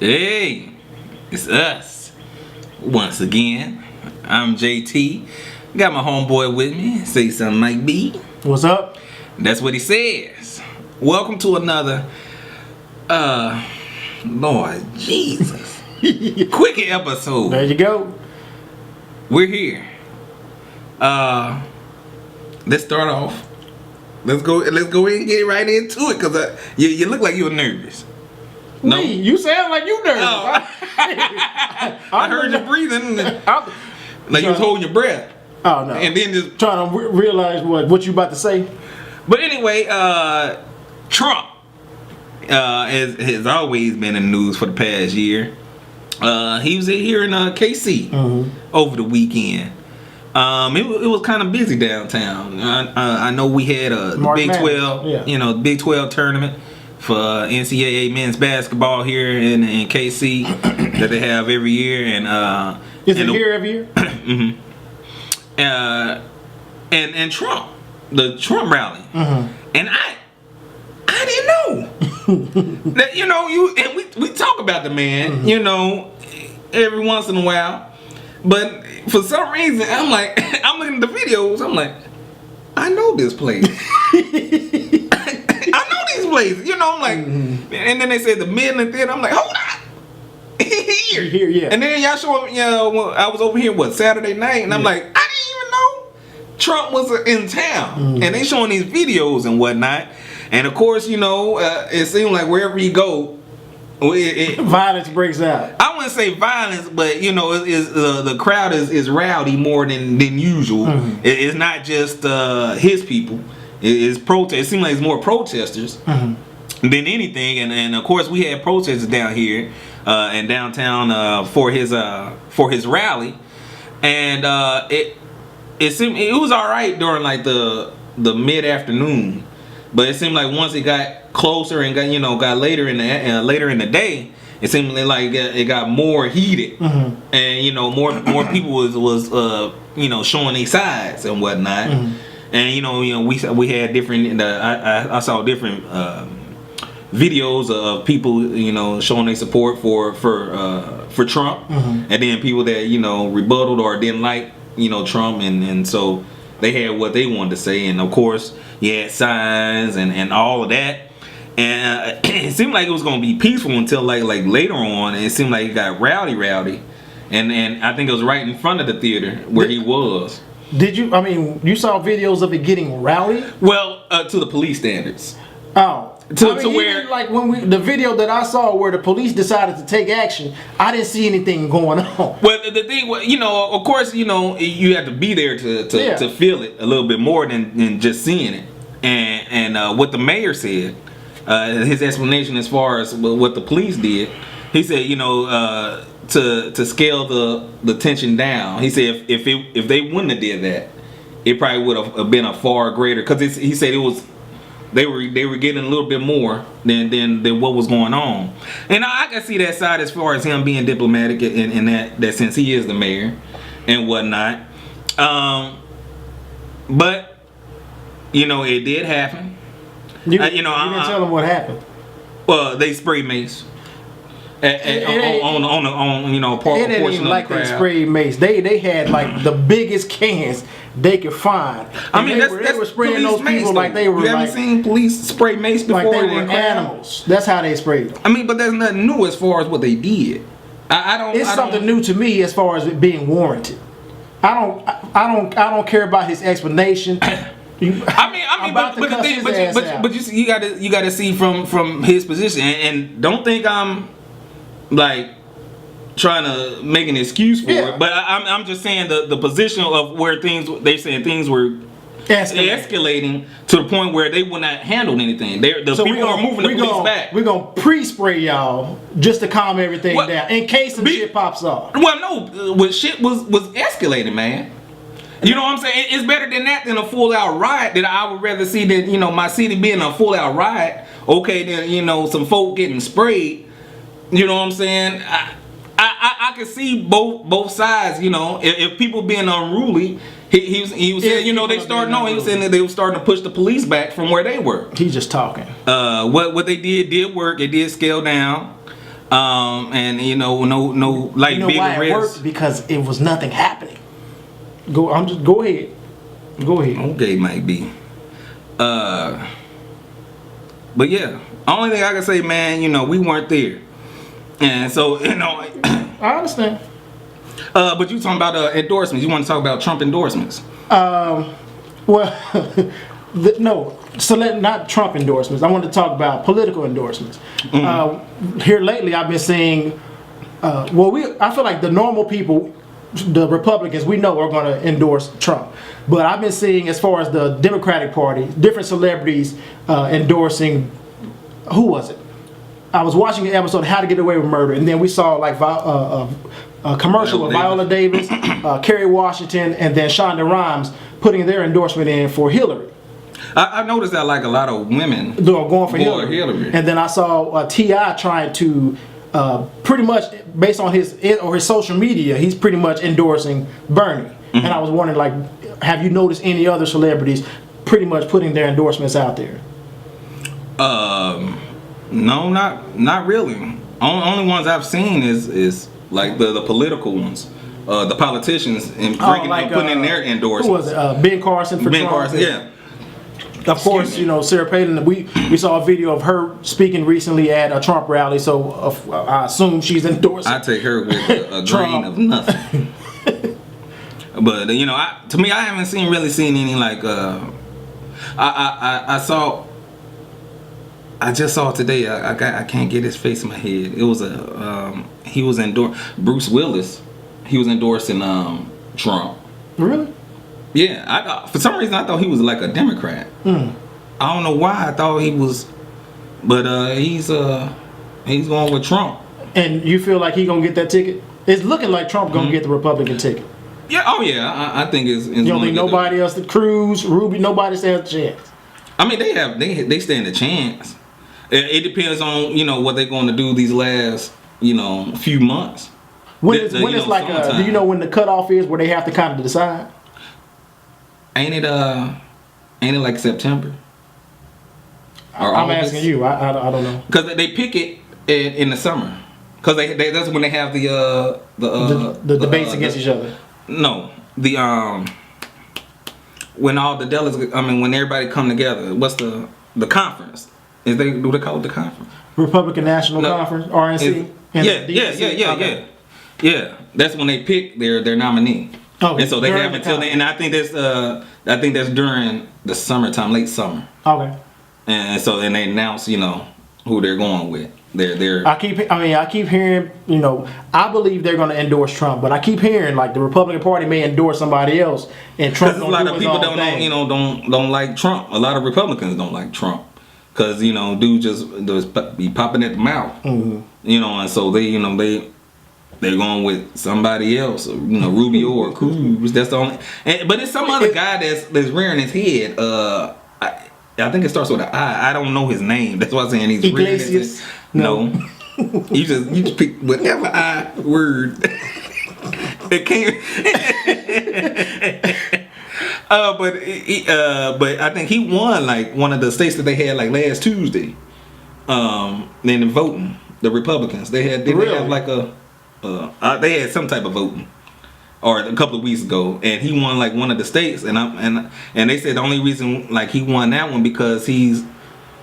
Hey, it's us. Once again, I'm JT. Got my homeboy with me. Say something, Mike B. What's up? That's what he says. Welcome to another, Lord Jesus, quick episode. There you go. We're here. Let's start off. Let's go ahead and get right into it, cause you look like you're nervous. No, You sound like you nervous. Oh. I heard you breathing, like you was holding your breath. Oh no! And then just trying to realize what you about to say. But anyway, Trump has always been in the news for the past year. He was here in KC over the weekend. It was kind of busy downtown. I know we had the Big 12, Big 12 tournament for NCAA men's basketball here in KC that they have every year, and is it here every year? Mm-hmm. And Trump, the Trump rally, and I didn't know that we talk about the man, every once in a while, but for some reason I'm looking at the videos, I'm like, I know this place. I know these places, I'm like, and then they said the Midland Theater. I'm like, hold on, here, yeah. And then y'all show up, I was over here Saturday night, and I'm like, I didn't even know Trump was in town, and they showing these videos and whatnot, and of course, it seemed like wherever you go, violence breaks out. I wouldn't say violence, but the crowd is rowdy more than usual. It's not just his people. It's protest. It seems like it's more protesters than anything, and of course we had protesters down here in downtown for his rally, and it seemed it was all right during like the mid afternoon, but it seemed like once it got closer and got later in the day, it seemed like it got more heated, and more people was showing their sides and whatnot. And we had different. I saw different videos of people showing their support for Trump, and then people that rebutted or didn't like Trump, and so they had what they wanted to say, and of course you had signs and all of that. And it seemed like it was gonna be peaceful until like later on. It seemed like it got rowdy, and I think it was right in front of the theater where he was. Did you? I mean, you saw videos of it getting rowdy? Well, to the police standards. Oh. To where, like the video that I saw where the police decided to take action, I didn't see anything going on. Well, the thing, of course, you have to be there to feel it a little bit more than just seeing it. And what the mayor said, his explanation as far as what the police did, he said, to scale the tension down. He said if they wouldn't have did that, it probably would have been a far greater, because he said it was. They were getting a little bit more than what was going on, and I can see that side as far as him being diplomatic in that sense. He is the mayor and whatnot, but it did happen. You didn't tell them what happened. Well, they sprayed mace on It portion ain't of even the like they crowd. sprayed mace. They had like the biggest cans they could find. I mean, they were spraying those people like they were. You haven't seen police spray mace before? Like they were animals. That's how they sprayed them. I mean, but there's nothing new as far as what they did. It's something new to me as far as it being warranted. I don't care about his explanation. I mean, but the thing, but you gotta see from his position, and don't think I'm like trying to make an excuse for it, but I'm just saying the position of where they're saying things were escalating to the point where they would not handle anything. People are moving the police back. We're gonna pre-spray y'all just to calm everything down in case some shit pops off. Well, no, what shit was escalating, man. You know what I'm saying? It's better than that, than a full out riot. That I would rather see that my city being a full out riot. Okay, then some folk getting sprayed. You know what I'm saying? I can see both sides. If people being unruly, he was saying he was saying that they were starting to push the police back from where they were. He's just talking. What they did work. It did scale down. And no like You know big why it arrests. worked? Because it was nothing happening. Go ahead. Go ahead. Okay, might be. But yeah, only thing I can say, man, we weren't there, and so I understand. But you talking about endorsements? You want to talk about Trump endorsements? Well, no. So not Trump endorsements. I want to talk about political endorsements. Here lately, I've been seeing. I feel like the normal people, the Republicans, we know are going to endorse Trump. But I've been seeing, as far as the Democratic Party, different celebrities endorsing. Who was it? I was watching an episode of How to Get Away with Murder, and then we saw like a commercial with Viola Davis, Kerry Washington, and then Shonda Rhimes putting their endorsement in for Hillary. I noticed that like a lot of women They're going for Hillary. And then I saw T.I. trying to pretty much, based on his social media, he's pretty much endorsing Bernie. And I was wondering, like, have you noticed any other celebrities pretty much putting their endorsements out there? No, not really. Only ones I've seen is like the political ones, the politicians, and putting in their endorsements. Who was it? Ben Carson for Ben Trump. Carson, yeah. Of course, Sarah Palin. We saw a video of her speaking recently at a Trump rally, so I assume she's endorsing. I take her with a grain of nothing. But to me, I haven't really seen any like. I just saw today. I can't get his face in my head. It was he was endorsing Bruce Willis. He was endorsing Trump. Really? Yeah. For some reason I thought he was like a Democrat. I don't know why I thought he was, but he's going with Trump. And you feel like he gonna get that ticket? It's looking like Trump gonna get the Republican ticket. Yeah. Oh yeah. I think it's. You don't think nobody else? The Cruz, Ruby, nobody stands a chance. I mean, they stand a chance. It depends on what they're going to do these last few months. When it's like do you know when the cutoff is where they have to kind of decide? Ain't it like September? Or I'm August? Asking you. I don't know. Because they pick it in the summer. Because that's when they have the debates against each other. No, when all the delegates, when everybody come together, what's the conference? Do they call it the conference? Republican National Conference, RNC. Yeah. That's when they pick their nominee. Okay. And so they have until then, and I think that's during the summertime, late summer. Okay. And so then they announce, who they're going with. I keep hearing, I believe they're going to endorse Trump, but I keep hearing like the Republican Party may endorse somebody else, and Trump. Because a lot of people don't like Trump. A lot of Republicans don't like Trump because dude just be popping at the mouth, and so they're going with somebody else, Rubio or Cruz. That's the only. But it's some other guy that's rearing his head. I think it starts with an I. I don't know his name. That's why I'm saying he's Iglesias. No. you just pick whatever I word. It can't. But I think he won like one of the states that they had like last Tuesday. Then voting, the Republicans they have like they had some type of voting. Or a couple of weeks ago, and he won like one of the states, and they said the only reason like he won that one because he's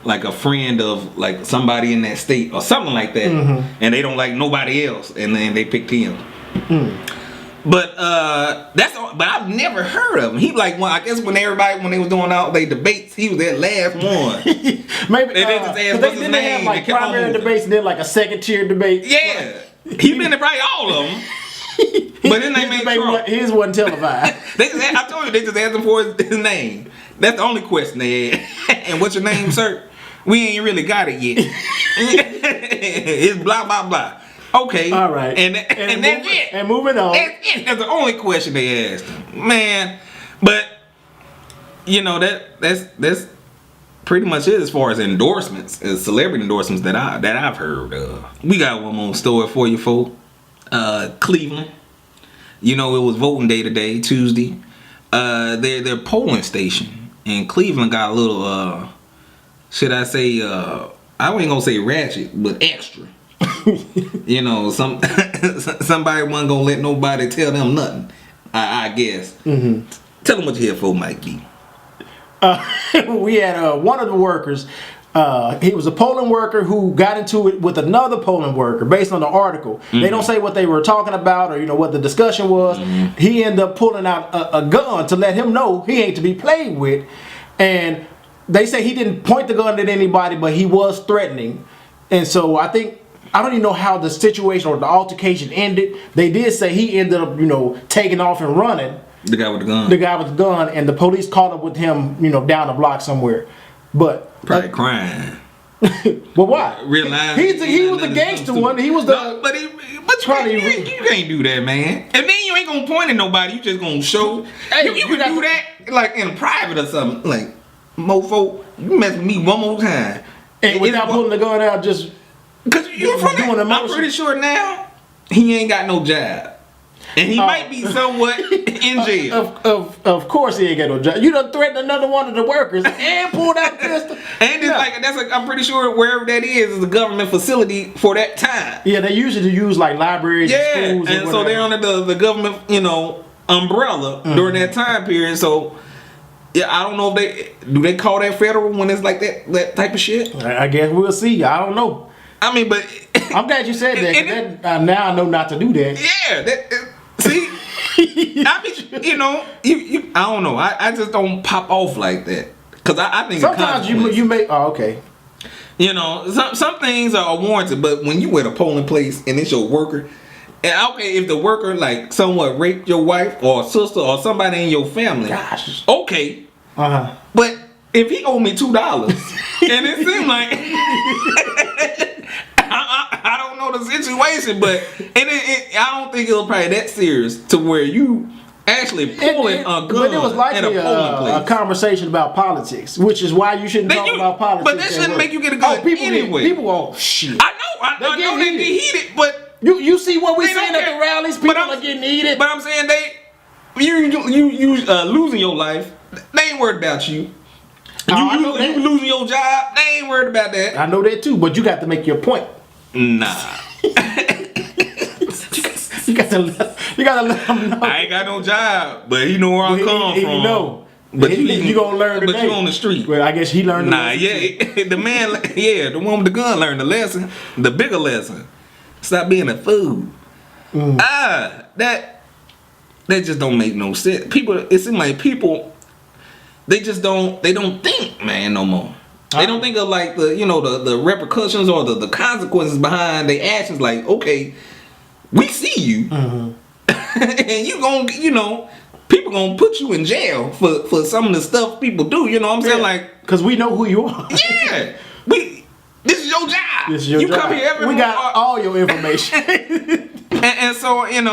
like a friend of like somebody in that state or something like that, and they don't like nobody else, and then they picked him. But that's all, but I've never heard of him. He like I guess when they was doing all they debates, he was that last one. Maybe they have like primary debates and then like a second tier debate. Yeah, he been in probably all of them. But his name ain't Trump. His wasn't televised. I told you they just asked him for his name. That's the only question they had. And what's your name, sir? We ain't really got it yet. It's blah blah blah. Okay. All right. And that's it. And moving on. That's it. That's the only question they asked him. Man. But that's pretty much it as far as endorsements, as celebrity endorsements that I've heard of. We got one more story for you, folks. Cleveland. It was voting day today, Tuesday. Their polling station in Cleveland got a little should I say I ain't gonna say ratchet, but extra. You know, somebody wasn't gonna let nobody tell them nothing. I guess. Mm-hmm. Tell them what you're here for, Mike B. We had one of the workers. He was a polling worker who got into it with another polling worker based on the article. Mm-hmm. They don't say what they were talking about or what the discussion was. Mm-hmm. He ended up pulling out a gun to let him know he ain't to be played with. And they say he didn't point the gun at anybody, but he was threatening. And so I don't even know how the situation or the altercation ended. They did say he ended up, taking off and running. The guy with the gun. The guy with the gun, and the police caught up with him, down the block somewhere. But probably crying. But why? Realize he was the gangster one. He was the. No, but you can't do that, man. And then you ain't gonna point at nobody. You just gonna show. Hey, you can do that like in private or something. Like, mofo, you mess with me one more time. And without pulling the gun out, just because you're from doing the I'm pretty sure now he ain't got no job. And he might be somewhat in jail. Of course he ain't got no job. You done threatened another one of the workers and pulled out pistol. And it's I'm pretty sure wherever that is a government facility for that time. Yeah, they usually use like libraries and schools. And so they're under the government, umbrella during that time period. So yeah, I don't know if they call that federal when it's like that type of shit. I guess we'll see. I don't know. I mean, but I'm glad you said that. Now I know not to do that. Yeah. See, I don't know. I just don't pop off like that because I think sometimes you may. Oh, okay. Some things are warranted, but when you at a polling place and it's your worker, and okay, if the worker like somewhat raped your wife or sister or somebody in your family, gosh, okay, but if he owed me $2 and it seemed like. I don't know the situation, but I don't think it was probably that serious to where you actually pulling a gun. But it was likely a conversation about politics, which is why you shouldn't talk about politics. But that shouldn't make you get a gun anyway. People shit. I know they get heated, but you see what we're saying at the rallies. People are getting heated. But I'm saying you losing your life. They ain't worried about you. You losing your job. They ain't worried about that. I know that too, but you got to make your point. Nah. you gotta let them know. I ain't got no job, but he know where I'm coming from. You know. But you gonna learn today. But you on the street. Well, I guess he learned. The man, the one with the gun learned the lesson, the bigger lesson. Stop being a fool. That just don't make no sense. It seems like people, they don't think, man, no more. They don't think of like the repercussions or the consequences behind their actions. Like, okay, we see you, and you gonna, people gonna put you in jail for some of the stuff people do. You know what I'm saying? Like, because we know who you are. Yeah, this is your job. You job. Come here every We got all your information. and so and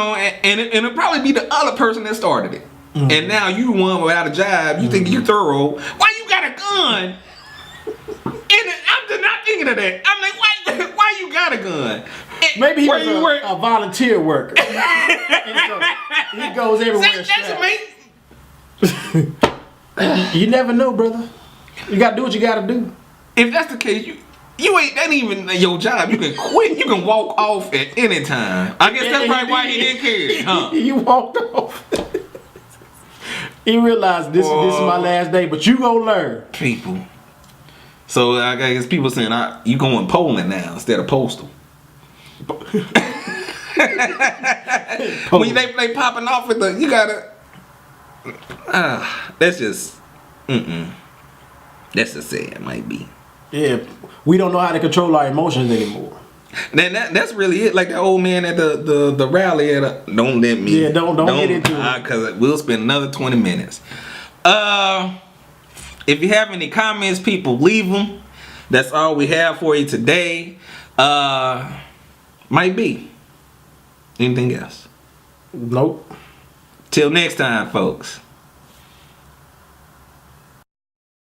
it'll probably be the other person that started it. And now you one without a job. You think you thorough? Why you got a gun? I'm just not thinking of that. I'm like, why you got a gun? Maybe he was a volunteer worker. And so he goes everywhere. That's you never know, brother. You gotta do what you gotta do. If that's the case, you ain't that even your job. You can quit. You can walk off at any time. I guess that's probably why he didn't care, huh? He walked off. He realized this is my last day, but you gonna learn. People. So I guess people saying you going polling now instead of postal. When they popping off with you gotta. That's just. That's just sad. It might be. Yeah, we don't know how to control our emotions anymore. Then that's really it. Like the old man at the rally don't let me. Yeah, don't get into it because we'll spend another 20 minutes. If you have any comments, people, leave them. That's all we have for you today. Might be. Anything else? Nope. Till next time, folks.